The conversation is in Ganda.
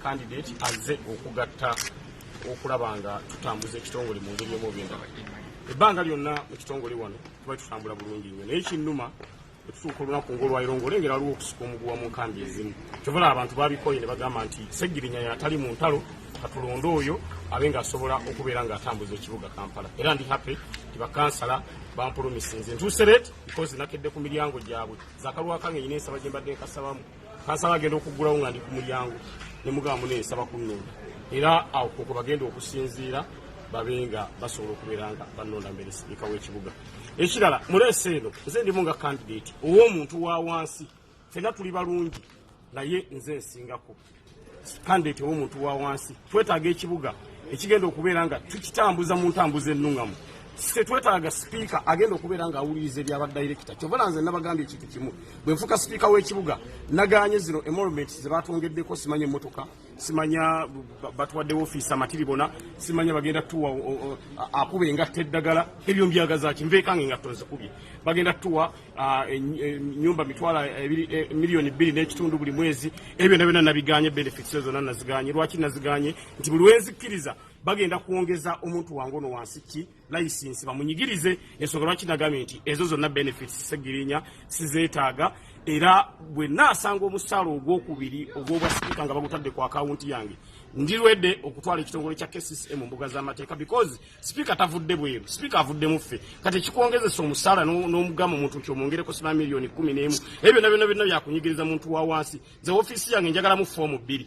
candidate azze okugatta okulabanga tutambuza ekitongole mu ngeri emu obendala. Ebbanga lyonna mu kitongole wano tuba tutambula bulungi nnyo naye kinnuma etutuuka olunaku ng'olwaliro ng'olengera waliwo okusika omuguwa mu nkambi ezimu. Kyovala abantu babikoye ne bagamba nti Seggirinya yatali mu ntalo katulonde oyo abe ng'asobola okubeera ng'atambuza ekibuga Kampala. Era ndi happy nti bakansala bampolomisinze ntuuse leeti because nakedde ku miryango gyabwe zakalwakange nyina ensaba gye mbadde nkasabamu kansala agenda okuggulawo nga ndi ku mulyango ne mugamba muneensaba kunnonda era awo koko bagenda okusinziira babenga basobola okubeera nga bannonda mbere sipiika w'ekibuga. Ekirala muleese eno nze ndimu nga candidate ow'omuntu wa wansi ffenna tuli balungi naye nze nsingako candidate ow'omuntu wa wansi twetaaga ekibuga ekigenda okubeera nga tukitambuza mu ntambuza ennungamu. Twetaaga sipiika agenda okubeera nga awuliriza ebyaba director. Kyova nze nabagambye ekintu kimu bwe nfuka sipiika w'ekibuga naganye zino emolumenti ze batongeddeko simanya emmotoka simanya batuwadde ofiisi amatiribona simanya bagenda tuwa akuba engatta eddagala ebyo mbyagaza ki nveekange engatto nzikubye bagenda tuwa ennyumba mitwala miliyoni 2 n'ekitundu buli mwezi ebyo byonna nabiganye benefits zonna naziganye. Lwaki naziganye nti buli wenzikkiriza bagenda kuongeza omuntu wange ono wansi ki license bamunyigirize ensonga lwaki nagambye nti ezo zonna benefits Seggirinya sizeetaaga era bwe naasanga omusaala ogwokubiri ogw'obwa sipiika nga bagutadde ku akawunti yange ndirwedde okutwala ekitongole kya KCCA mu mbuga z'amateeka because sipiika tavudde bweru sipiika avudde muffe kati kikwongezesa omusaala n'omugamba omuntu nti omwongereko sima miliyoni 11 ebyo byonna byakunyigiriza muntu wa wansi. Ze ofiisi yange njagalamu foomu 2